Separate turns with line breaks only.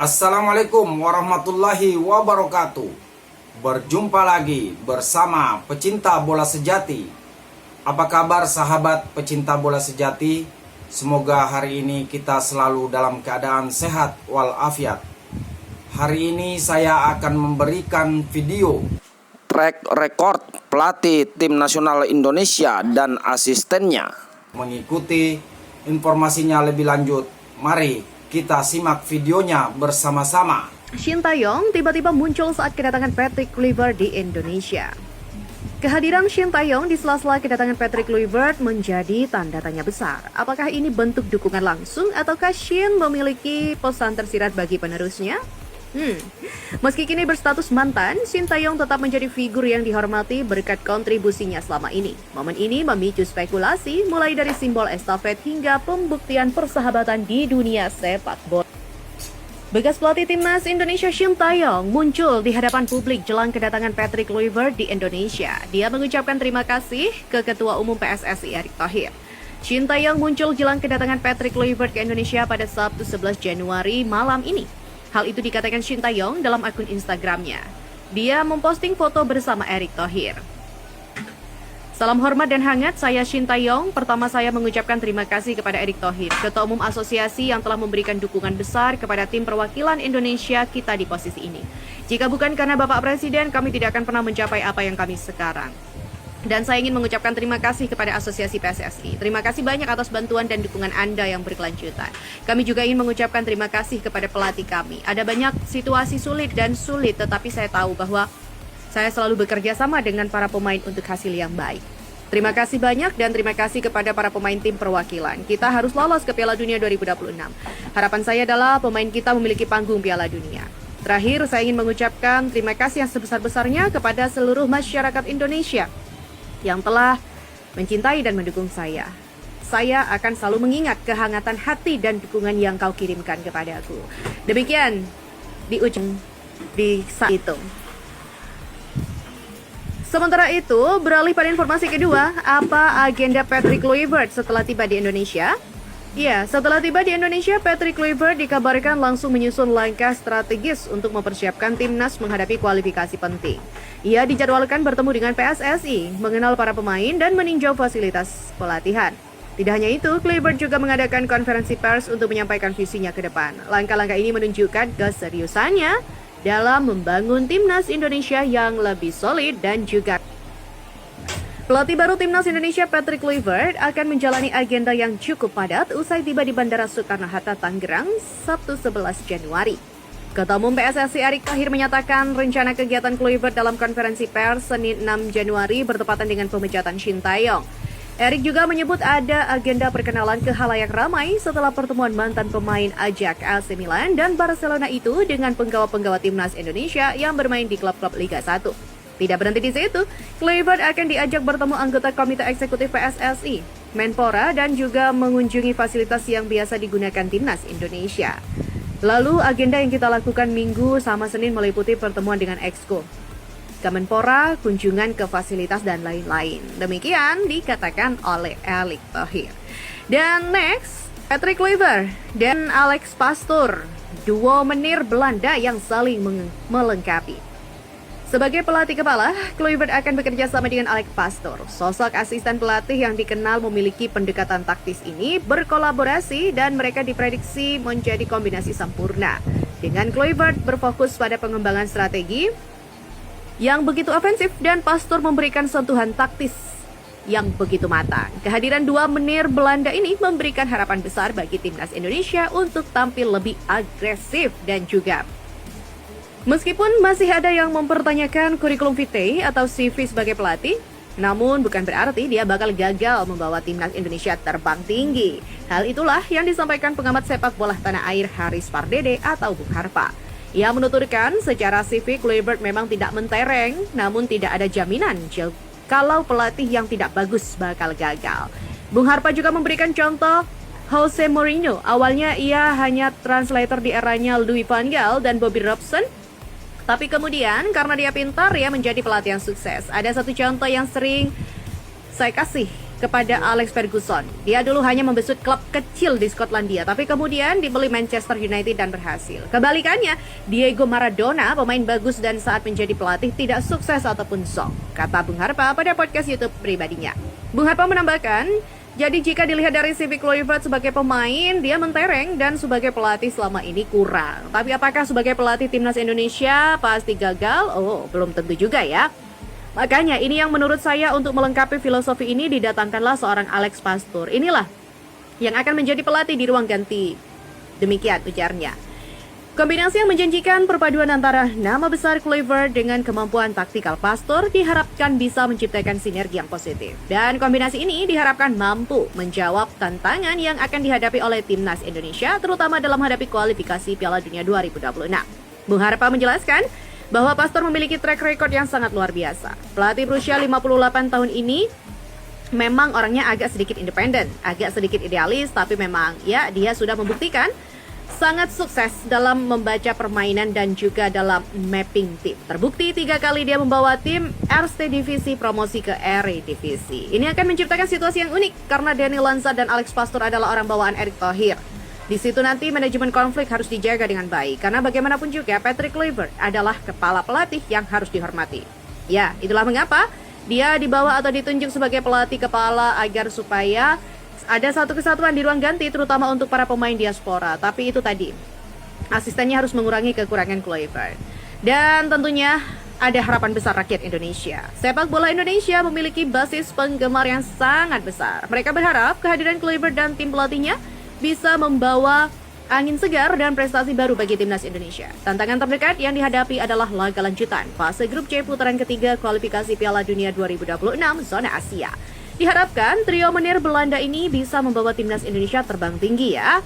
Assalamualaikum warahmatullahi wabarakatuh. Berjumpa lagi bersama pecinta bola sejati. Apa kabar sahabat pecinta bola sejati? Semoga hari ini kita selalu dalam keadaan sehat walafiat. Hari ini saya akan memberikan video track record pelatih tim nasional Indonesia dan asistennya. Mengikuti informasinya lebih lanjut, mari kita simak videonya bersama-sama.
Shin Tae-yong tiba-tiba muncul saat kedatangan Patrick Kluivert di Indonesia. Kehadiran Shin Tae-yong di sela-sela kedatangan Patrick Kluivert menjadi tanda tanya besar. Apakah ini bentuk dukungan langsung ataukah Shin memiliki pesan tersirat bagi penerusnya? Meski kini berstatus mantan, Shin Tae-yong tetap menjadi figur yang dihormati berkat kontribusinya selama ini. Momen ini memicu spekulasi mulai dari simbol estafet hingga pembuktian persahabatan di dunia sepak bola. Bekas pelatih timnas Indonesia Shin Tae-yong muncul di hadapan publik jelang kedatangan Patrick Kluivert di Indonesia. Dia mengucapkan terima kasih ke Ketua Umum PSSI Erick Thohir. Shin Tae-yong muncul jelang kedatangan Patrick Kluivert ke Indonesia pada Sabtu 11 Januari malam ini. Hal itu dikatakan Shin Tae-yong dalam akun Instagramnya. Dia memposting foto bersama Erick Thohir. Salam hormat dan hangat, saya Shin Tae-yong. Pertama saya mengucapkan terima kasih kepada Erick Thohir, Ketua Umum Asosiasi yang telah memberikan dukungan besar kepada tim perwakilan Indonesia kita di posisi ini. Jika bukan karena Bapak Presiden, kami tidak akan pernah mencapai apa yang kami sekarang. Dan saya ingin mengucapkan terima kasih kepada Asosiasi PSSI. Terima kasih banyak atas bantuan dan dukungan Anda yang berkelanjutan. Kami juga ingin mengucapkan terima kasih kepada pelatih kami. Ada banyak situasi sulit, tetapi saya tahu bahwa saya selalu bekerja sama dengan para pemain untuk hasil yang baik. Terima kasih banyak dan terima kasih kepada para pemain tim perwakilan. Kita harus lolos ke Piala Dunia 2026. Harapan saya adalah pemain kita memiliki panggung Piala Dunia. Terakhir, saya ingin mengucapkan terima kasih yang sebesar-besarnya kepada seluruh masyarakat Indonesia yang telah mencintai dan mendukung saya. Saya akan selalu mengingat kehangatan hati dan dukungan yang kau kirimkan kepadaku. Demikian di ujung di saat itu. Sementara itu, beralih pada informasi kedua, apa agenda Patrick Kluivert setelah tiba di Indonesia? Ya, setelah tiba di Indonesia, Patrick Kluivert dikabarkan langsung menyusun langkah strategis untuk mempersiapkan timnas menghadapi kualifikasi penting. Ia dijadwalkan bertemu dengan PSSI, mengenal para pemain, dan meninjau fasilitas pelatihan. Tidak hanya itu, Kluivert juga mengadakan konferensi pers untuk menyampaikan visinya ke depan. Langkah-langkah ini menunjukkan keseriusannya dalam membangun timnas Indonesia yang lebih solid dan juga pelatih baru timnas Indonesia Patrick Kluivert akan menjalani agenda yang cukup padat usai tiba di Bandara Soekarno-Hatta, Tangerang, Sabtu 11 Januari. Ketua Umum PSSI Erick Thohir menyatakan rencana kegiatan Kluivert dalam konferensi pers Senin 6 Januari bertepatan dengan pemecatan Shin Tae-yong. Erick juga menyebut ada agenda perkenalan ke khalayak ramai setelah pertemuan mantan pemain Ajax, AC Milan, dan Barcelona itu dengan penggawa-penggawa timnas Indonesia yang bermain di klub-klub Liga 1. Tidak berhenti di situ, Kluivert akan diajak bertemu anggota Komite Eksekutif PSSI, Menpora, dan juga mengunjungi fasilitas yang biasa digunakan timnas Indonesia. Lalu agenda yang kita lakukan Minggu sama Senin meliputi pertemuan dengan Exco, Kemenpora, kunjungan ke fasilitas, dan lain-lain. Demikian dikatakan oleh Erick Thohir. Dan next, Patrick Kluivert dan Alex Pastoor, duo menir Belanda yang saling melengkapi. Sebagai pelatih kepala, Kluivert akan bekerja sama dengan Alex Pastoor. Sosok asisten pelatih yang dikenal memiliki pendekatan taktis ini berkolaborasi dan mereka diprediksi menjadi kombinasi sempurna. Dengan Kluivert berfokus pada pengembangan strategi yang begitu ofensif dan Pastoor memberikan sentuhan taktis yang begitu matang. Kehadiran dua menir Belanda ini memberikan harapan besar bagi timnas Indonesia untuk tampil lebih agresif dan juga meskipun masih ada yang mempertanyakan kurikulum vitae atau CV sebagai pelatih, namun bukan berarti dia bakal gagal membawa timnas Indonesia terbang tinggi. Hal itulah yang disampaikan pengamat sepak bola tanah air Haris Pardede atau Bung Harpa. Ia menuturkan secara CV Kluivert memang tidak mentereng, namun tidak ada jaminan kalau pelatih yang tidak bagus bakal gagal. Bung Harpa juga memberikan contoh Jose Mourinho. Awalnya ia hanya translator di eranya Louis van Gaal dan Bobby Robson. Tapi kemudian karena dia pintar, ia menjadi pelatih yang sukses. Ada satu contoh yang sering saya kasih kepada Alex Ferguson. Dia dulu hanya membesut klub kecil di Skotlandia, tapi kemudian dibeli Manchester United dan berhasil. Kebalikannya, Diego Maradona, pemain bagus dan saat menjadi pelatih tidak sukses ataupun zonk, kata Bung Harpa pada podcast YouTube pribadinya. Bung Harpa menambahkan, jadi jika dilihat dari CV Kluivert sebagai pemain, dia mentereng dan sebagai pelatih selama ini kurang. Tapi apakah sebagai pelatih timnas Indonesia pasti gagal? Oh, belum tentu juga ya. Makanya ini yang menurut saya untuk melengkapi filosofi ini didatangkanlah seorang Alex Pastoor. Inilah yang akan menjadi pelatih di ruang ganti. Demikian ujarnya. Kombinasi yang menjanjikan perpaduan antara nama besar Kluivert dengan kemampuan taktikal Pastoor diharapkan bisa menciptakan sinergi yang positif. Dan kombinasi ini diharapkan mampu menjawab tantangan yang akan dihadapi oleh timnas Indonesia, terutama dalam menghadapi kualifikasi Piala Dunia 2026. Bung Harpa menjelaskan bahwa Pastoor memiliki track record yang sangat luar biasa. Pelatih berusia 58 tahun ini memang orangnya agak sedikit independen, agak sedikit idealis, tapi memang ya dia sudah membuktikan sangat sukses dalam membaca permainan dan juga dalam mapping tim. Terbukti 3 kali dia membawa tim Eerste Divisi promosi ke Eredivisie. Ini akan menciptakan situasi yang unik karena Danny Lanza dan Alex Pastoor adalah orang bawaan Erick Thohir. Di situ nanti manajemen konflik harus dijaga dengan baik karena bagaimanapun juga Patrick Kluivert adalah kepala pelatih yang harus dihormati. Ya, itulah mengapa dia dibawa atau ditunjuk sebagai pelatih kepala agar supaya ada satu kesatuan di ruang ganti terutama untuk para pemain diaspora. Tapi itu tadi, asistennya harus mengurangi kekurangan Kluivert. Dan tentunya ada harapan besar rakyat Indonesia. Sepak bola Indonesia memiliki basis penggemar yang sangat besar. Mereka berharap kehadiran Kluivert dan tim pelatihnya bisa membawa angin segar dan prestasi baru bagi timnas Indonesia. Tantangan terdekat yang dihadapi adalah laga lanjutan fase grup C putaran ketiga kualifikasi Piala Dunia 2026 zona Asia. Diharapkan trio menir Belanda ini bisa membawa timnas Indonesia terbang tinggi ya.